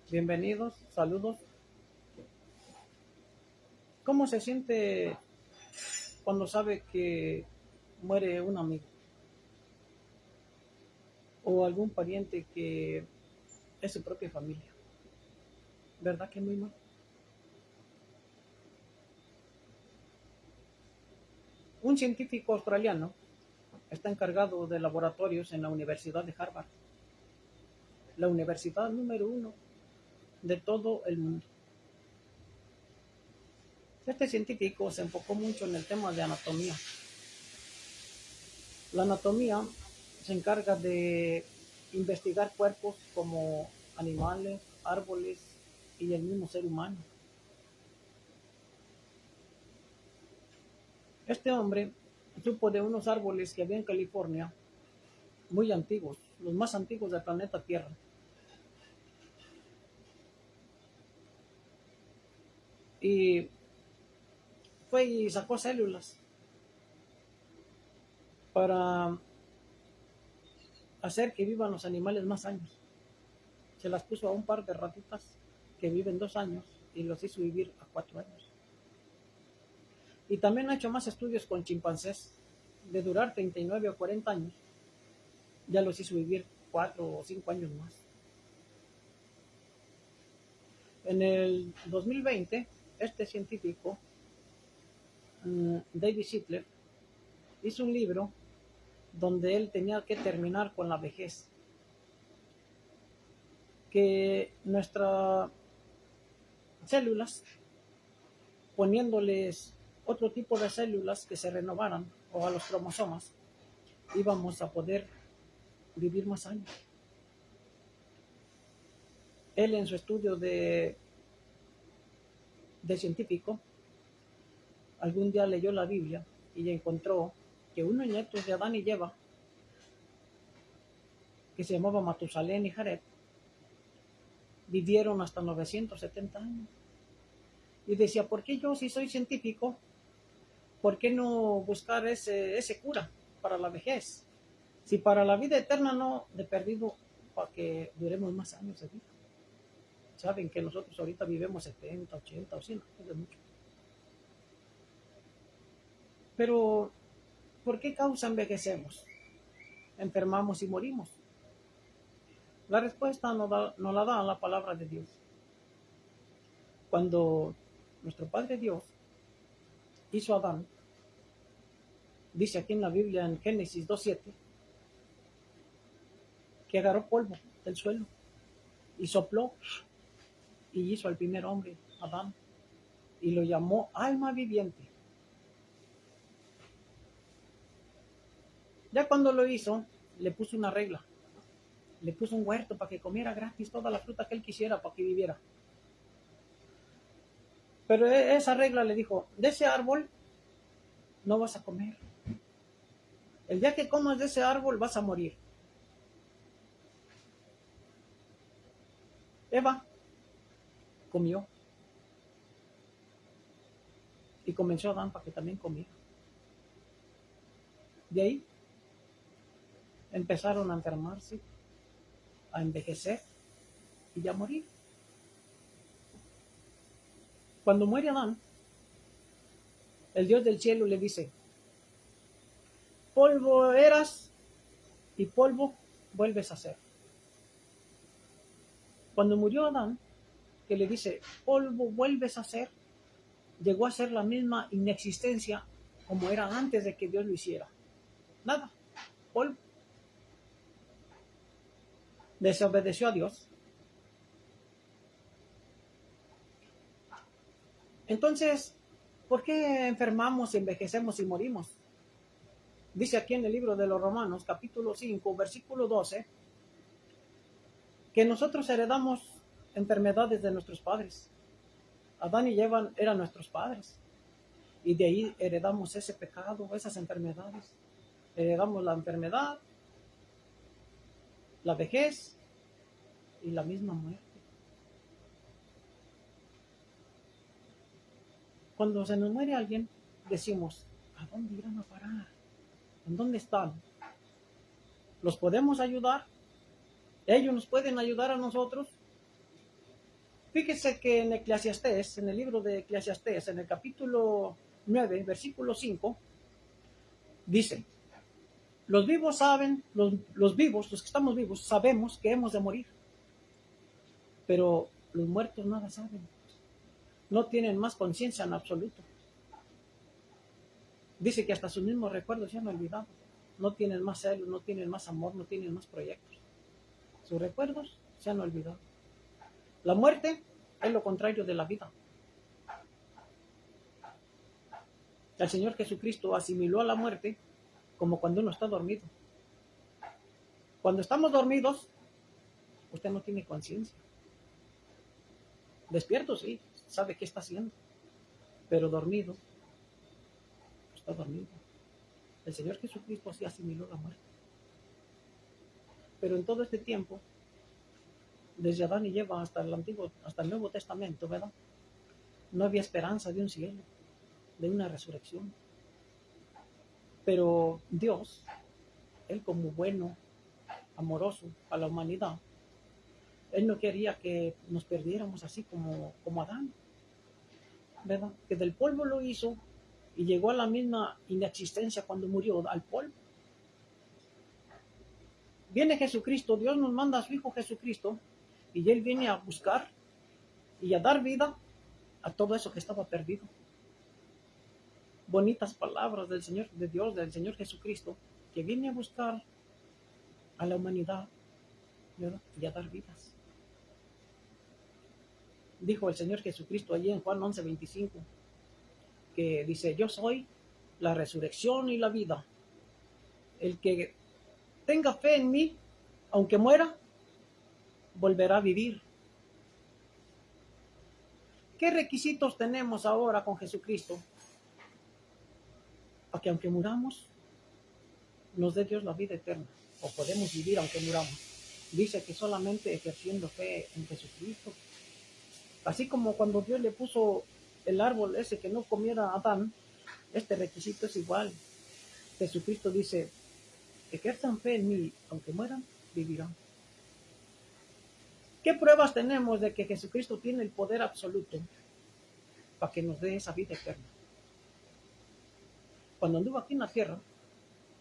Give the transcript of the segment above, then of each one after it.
Bienvenidos, saludos. ¿Cómo se siente cuando sabe que muere un amigo o algún pariente que es su propia familia? ¿Verdad que es muy mal? Un científico australiano está encargado de laboratorios en la Universidad de Harvard, la universidad número uno de todo el mundo. Este científico se enfocó mucho en el tema de anatomía. La anatomía se encarga de investigar cuerpos como animales, árboles y el mismo ser humano. Este hombre supo de unos árboles que había en California, muy antiguos, los más antiguos del planeta Tierra. Y fue y sacó células para hacer que vivan los animales más años. Se las puso a un par de ratitas que viven 2 años y los hizo vivir a 4 años. Y también ha hecho más estudios con chimpancés de durar 39 o 40 años. Ya los hizo vivir 4 o 5 años más. En el 2020, este científico, David Sittler, hizo un libro donde él tenía que terminar con la vejez. Que nuestras células, poniéndoles otro tipo de células que se renovaran, o a los cromosomas, íbamos a poder vivir más años. Él en su estudio de científico, algún día leyó la Biblia y encontró que unos nietos de Adán y Eva, que se llamaban Matusalén y Jared, vivieron hasta 970 años. Y decía, ¿por qué yo, si soy científico, por qué no buscar ese cura para la vejez? Si para la vida eterna no, de perdido, para que duremos más años de vida. Saben que nosotros ahorita vivimos 70, 80 o 100 años, de mucho. Pero, ¿por qué causa envejecemos? Enfermamos y morimos. La respuesta nos la da la palabra de Dios. Cuando nuestro Padre Dios hizo a Adán, dice aquí en la Biblia, en Génesis 2:7, que agarró polvo del suelo y sopló y hizo al primer hombre, Adán, y lo llamó alma viviente. Ya cuando lo hizo, le puso una regla, le puso un huerto para que comiera gratis toda la fruta que él quisiera para que viviera. Pero esa regla le dijo, de ese árbol no vas a comer. El día que comas de ese árbol vas a morir. Eva comió y convenció a Adán para que también comiera. De ahí empezaron a enfermarse, a envejecer y a morir. Cuando muere Adán, el Dios del cielo le dice, polvo eras y polvo vuelves a ser. Cuando murió Adán, que le dice, polvo vuelves a ser, llegó a ser la misma inexistencia como era antes de que Dios lo hiciera. Nada, polvo. Desobedeció a Dios. Entonces, ¿por qué enfermamos, envejecemos y morimos? Dice aquí en el libro de los Romanos, capítulo 5, versículo 12, que nosotros heredamos enfermedades de nuestros padres. Adán y Eva eran nuestros padres. Y de ahí heredamos ese pecado, esas enfermedades. Heredamos la enfermedad, la vejez y la misma muerte. Cuando se nos muere alguien, decimos, ¿a dónde irán a parar? ¿En dónde están? ¿Los podemos ayudar? ¿Ellos nos pueden ayudar a nosotros? Fíjese que en Eclesiastés, en el libro de Eclesiastés, en el capítulo 9, versículo 5, dice, los vivos saben, los vivos, los que estamos vivos, sabemos que hemos de morir, pero los muertos nada saben, no tienen más conciencia en absoluto. Dice que hasta sus mismos recuerdos se han olvidado, no tienen más celos, no tienen más amor, no tienen más proyectos. Sus recuerdos se han olvidado. La muerte es lo contrario de la vida. El Señor Jesucristo asimiló a la muerte como cuando uno está dormido. Cuando estamos dormidos, usted no tiene conciencia. Despierto, sí, sabe qué está haciendo, pero dormido, está dormido. El Señor Jesucristo así asimiló la muerte. Pero en todo este tiempo, desde Adán y Eva hasta el Nuevo Testamento, ¿verdad? No había esperanza de un cielo, de una resurrección. Pero Dios, Él como bueno, amoroso a la humanidad, Él no quería que nos perdiéramos así como Adán, ¿verdad? Que del polvo lo hizo y llegó a la misma inexistencia cuando murió al polvo. Viene Jesucristo, Dios nos manda a su Hijo Jesucristo y Él viene a buscar y a dar vida a todo eso que estaba perdido. Bonitas palabras del Señor, de Dios, del Señor Jesucristo, que viene a buscar a la humanidad, ¿verdad? Y a dar vidas. Dijo el Señor Jesucristo allí en Juan 11:25, que dice, yo soy la resurrección y la vida. El que tenga fe en mí, aunque muera, volverá a vivir. ¿Qué requisitos tenemos ahora con Jesucristo? Para que aunque muramos, nos dé Dios la vida eterna, o podemos vivir aunque muramos. Dice que solamente ejerciendo fe en Jesucristo. Así como cuando Dios le puso el árbol ese que no comiera a Adán, este requisito es igual. Jesucristo dice, ejerzan fe en mí, aunque mueran, vivirán. ¿Qué pruebas tenemos de que Jesucristo tiene el poder absoluto para que nos dé esa vida eterna? Cuando anduvo aquí en la tierra,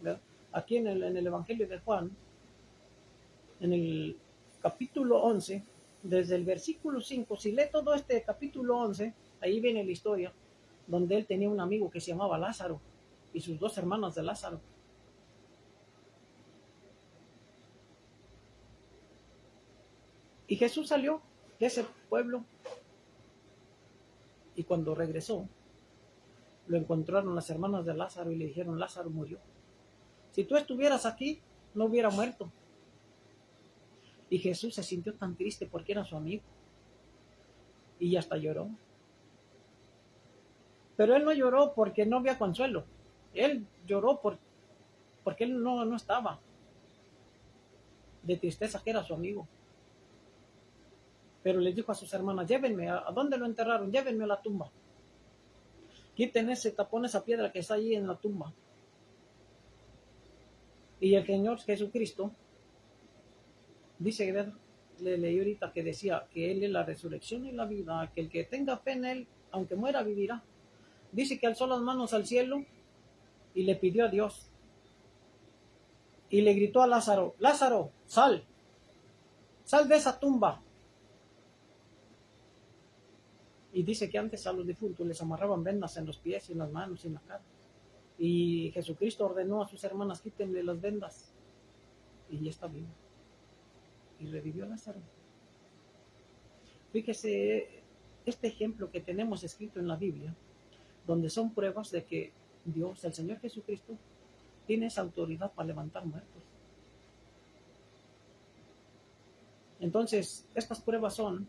¿verdad? Aquí en el Evangelio de Juan, en el capítulo 11, desde el versículo 5, si lee todo este capítulo 11, ahí viene la historia, donde él tenía un amigo que se llamaba Lázaro, y sus dos hermanas de Lázaro. Y Jesús salió de ese pueblo, y cuando regresó, lo encontraron las hermanas de Lázaro y le dijeron, Lázaro murió. Si tú estuvieras aquí, no hubiera muerto. Y Jesús se sintió tan triste porque era su amigo. Y hasta lloró. Pero él no lloró porque no había consuelo. Él lloró porque él no estaba. De tristeza que era su amigo. Pero les dijo a sus hermanas, llévenme, ¿a dónde lo enterraron? Llévenme a la tumba. Quiten ese tapón, esa piedra que está ahí en la tumba. Y el Señor Jesucristo dice, le leí ahorita que decía que Él es la resurrección y la vida, que el que tenga fe en Él, aunque muera, vivirá. Dice que alzó las manos al cielo y le pidió a Dios. Y le gritó a Lázaro, Lázaro, sal de esa tumba. Y dice que antes a los difuntos les amarraban vendas en los pies y en las manos y en la cara. Y Jesucristo ordenó a sus hermanas, quítenle las vendas. Y ya está vivo. Y revivió a Lázaro. Fíjese este ejemplo que tenemos escrito en la Biblia, donde son pruebas de que Dios, el Señor Jesucristo, tiene esa autoridad para levantar muertos. Entonces, estas pruebas son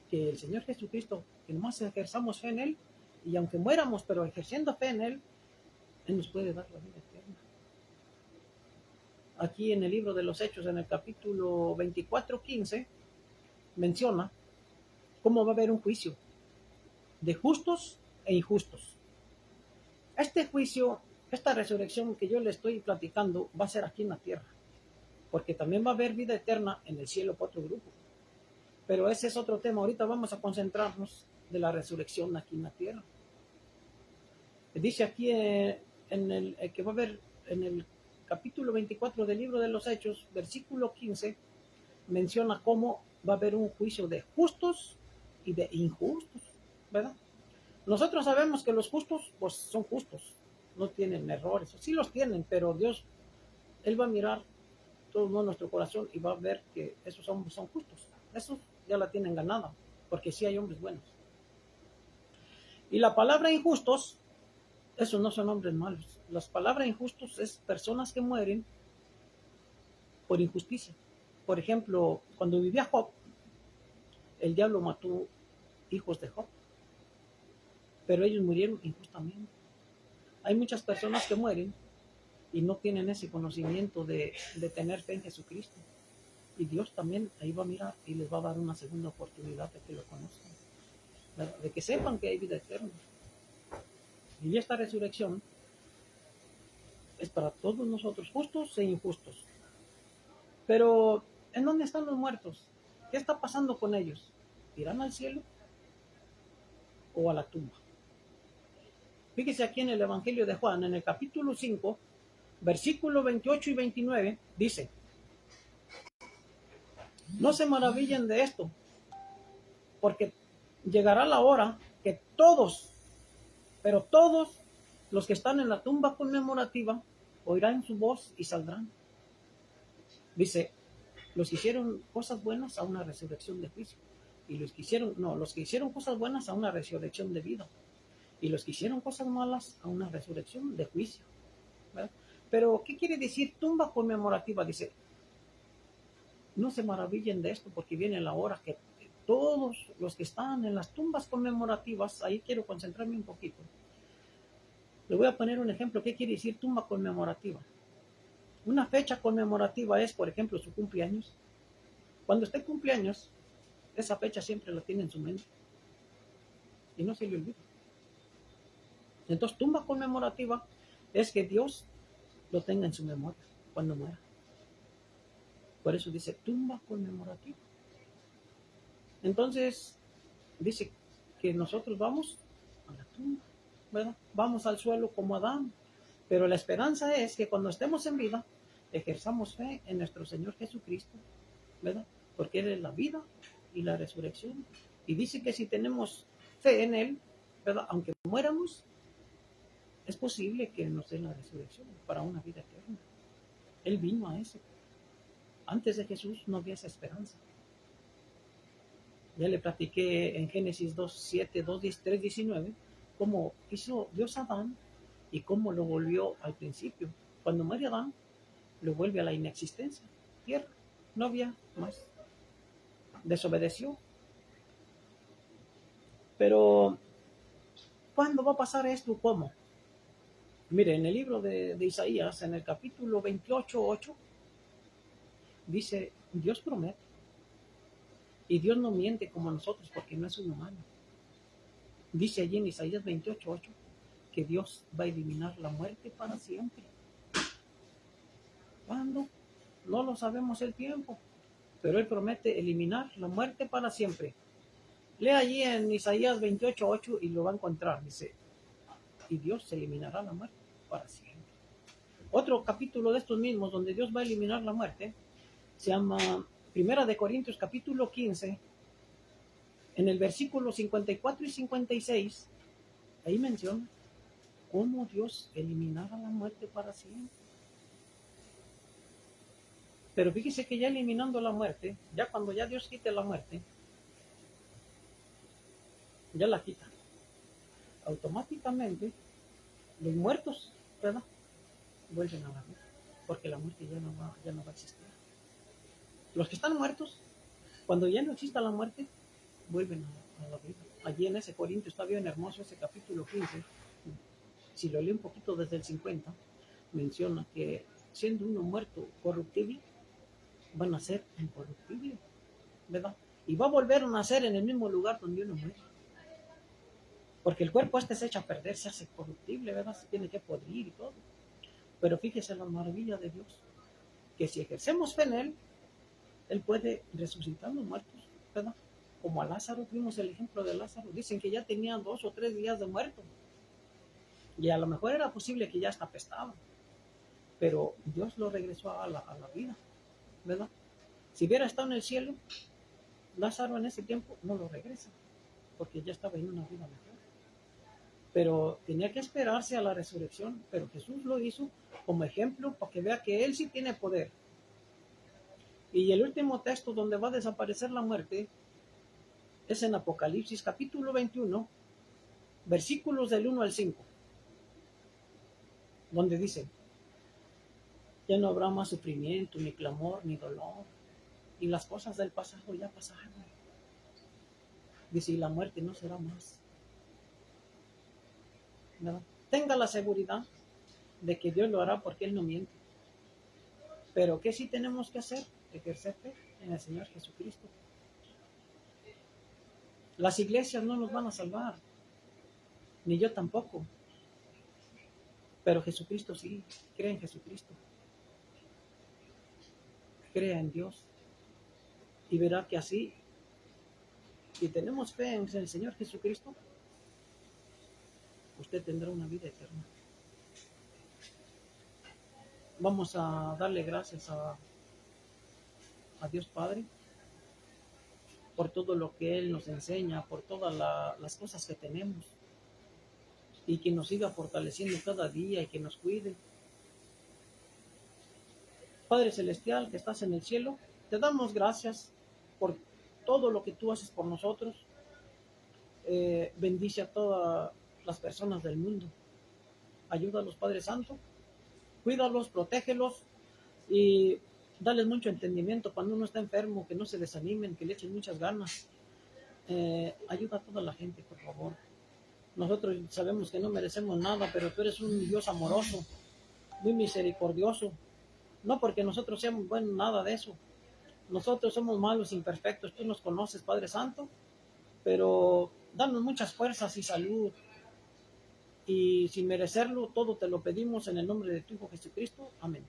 que el Señor Jesucristo, que nomás ejerzamos fe en Él, y aunque muéramos, pero ejerciendo fe en Él, Él nos puede dar la vida eterna. Aquí en el libro de los Hechos, en el capítulo 24:15, menciona cómo va a haber un juicio de justos e injustos. Este juicio, esta resurrección que yo le estoy platicando, va a ser aquí en la tierra, porque también va a haber vida eterna en el cielo para otro grupo. Pero ese es otro tema. Ahorita vamos a concentrarnos de la resurrección aquí en la tierra. Dice aquí en el que va a haber en el capítulo 24 del libro de los Hechos, versículo 15, menciona cómo va a haber un juicio de justos y de injustos, ¿verdad? Nosotros sabemos que los justos, pues son justos, no tienen errores, sí los tienen, pero Dios, Él va a mirar todo nuestro corazón y va a ver que esos hombres son justos. Esos ya la tienen ganada, porque sí hay hombres buenos. Y la palabra injustos, esos no son hombres malos. Las palabras injustos es personas que mueren por injusticia. Por ejemplo, cuando vivía Job, el diablo mató hijos de Job, pero ellos murieron injustamente. Hay muchas personas que mueren y no tienen ese conocimiento de tener fe en Jesucristo. Y Dios también ahí va a mirar y les va a dar una segunda oportunidad de que lo conozcan, ¿verdad? De que sepan que hay vida eterna. Y esta resurrección es para todos nosotros, justos e injustos. Pero, ¿en dónde están los muertos? ¿Qué está pasando con ellos? ¿Irán al cielo o a la tumba? Fíjese aquí en el Evangelio de Juan, en el capítulo 5, versículos 28 y 29, dice: no se maravillen de esto, porque llegará la hora que todos, pero todos los que están en la tumba conmemorativa oirán su voz y saldrán. Dice, los que hicieron cosas buenas a una resurrección de juicio, y los que hicieron cosas buenas a una resurrección de vida, y los que hicieron cosas malas a una resurrección de juicio, ¿verdad? Pero, ¿qué quiere decir tumba conmemorativa? Dice, no se maravillen de esto, porque viene la hora que todos los que están en las tumbas conmemorativas, ahí quiero concentrarme un poquito. Le voy a poner un ejemplo. ¿Qué quiere decir tumba conmemorativa? Una fecha conmemorativa es, por ejemplo, su cumpleaños. Cuando usted cumpleaños, esa fecha siempre la tiene en su mente y no se le olvida. Entonces, tumba conmemorativa es que Dios lo tenga en su memoria cuando muera. Por eso dice tumba conmemorativa. Entonces, dice que nosotros vamos a la tumba, ¿verdad? Vamos al suelo como Adán. Pero la esperanza es que cuando estemos en vida, ejerzamos fe en nuestro Señor Jesucristo, ¿verdad? Porque Él es la vida y la resurrección. Y dice que si tenemos fe en Él, ¿verdad? Aunque muéramos, es posible que nos dé la resurrección para una vida eterna. Él vino a eso. Antes de Jesús no había esa esperanza. Ya le platiqué en Génesis 2:7, 3:19, cómo hizo Dios a Adán y cómo lo volvió al principio. Cuando muere Adán, lo vuelve a la inexistencia. Tierra, no había más. Desobedeció. Pero, ¿cuándo va a pasar esto? ¿Cómo? Mire, en el libro de Isaías, en el capítulo 28:8, dice, Dios promete. Y Dios no miente como nosotros porque no es un humano. Dice allí en Isaías 28:8 que Dios va a eliminar la muerte para siempre. ¿Cuándo? No lo sabemos el tiempo, pero Él promete eliminar la muerte para siempre. Lea allí en Isaías 28:8 y lo va a encontrar. Dice, y Dios eliminará la muerte para siempre. Otro capítulo de estos mismos donde Dios va a eliminar la muerte se llama Primera de Corintios capítulo 15, en el versículo 54 y 56, ahí menciona cómo Dios eliminará la muerte para siempre. Pero fíjese que ya eliminando la muerte, ya cuando ya Dios quite la muerte, ya la quita. Automáticamente los muertos, ¿verdad?, vuelven a la vida, porque la muerte ya no va a existir. Los que están muertos, cuando ya no exista la muerte, vuelven a la vida. Allí en ese Corinto está bien hermoso ese capítulo 15. Si lo lee un poquito desde el 50, menciona que siendo uno muerto corruptible, van a ser incorruptible, ¿verdad? Y va a volver a nacer en el mismo lugar donde uno muere. Porque el cuerpo se echa a perder, se hace corruptible, ¿verdad? Se tiene que podrir y todo. Pero fíjese la maravilla de Dios, que si ejercemos fe en Él, Él puede resucitar a los muertos ¿verdad? Como a Lázaro, vimos el ejemplo de Lázaro. Dicen que ya tenía 2 o 3 días de muerto. Y a lo mejor era posible que ya hasta apestaba. Pero Dios lo regresó a la vida, ¿verdad? Si hubiera estado en el cielo, Lázaro en ese tiempo no lo regresa, porque ya estaba en una vida mejor. Pero tenía que esperarse a la resurrección, pero Jesús lo hizo como ejemplo para que vea que Él sí tiene poder. Y el último texto donde va a desaparecer la muerte es en Apocalipsis capítulo 21, versículos del 1 al 5, donde dice, ya no habrá más sufrimiento, ni clamor, ni dolor, y las cosas del pasado ya pasaron. Dice, y la muerte no será más. ¿Verdad? Tenga la seguridad de que Dios lo hará porque Él no miente. Pero ¿qué sí tenemos que hacer? Ejercer fe en el Señor Jesucristo. Las iglesias no nos van a salvar, ni yo tampoco. Pero Jesucristo sí, cree en Jesucristo. Crea en Dios. Y verá que así, si tenemos fe en el Señor Jesucristo, usted tendrá una vida eterna. Vamos a darle gracias a Dios Padre por todo lo que Él nos enseña, por todas las cosas que tenemos, y que nos siga fortaleciendo cada día y que nos cuide. Padre Celestial que estás en el cielo, te damos gracias por todo lo que tú haces por nosotros. Bendice a todas las personas del mundo. Ayúdalos, Padre Santo. Cuídalos, protégelos y dales mucho entendimiento cuando uno está enfermo, que no se desanimen, que le echen muchas ganas. Ayuda a toda la gente, por favor. Nosotros sabemos que no merecemos nada, pero tú eres un Dios amoroso, muy misericordioso. No porque nosotros seamos buenos, nada de eso. Nosotros somos malos, imperfectos. Tú nos conoces, Padre Santo, pero danos muchas fuerzas y salud. Y sin merecerlo, todo te lo pedimos en el nombre de tu Hijo Jesucristo. Amén.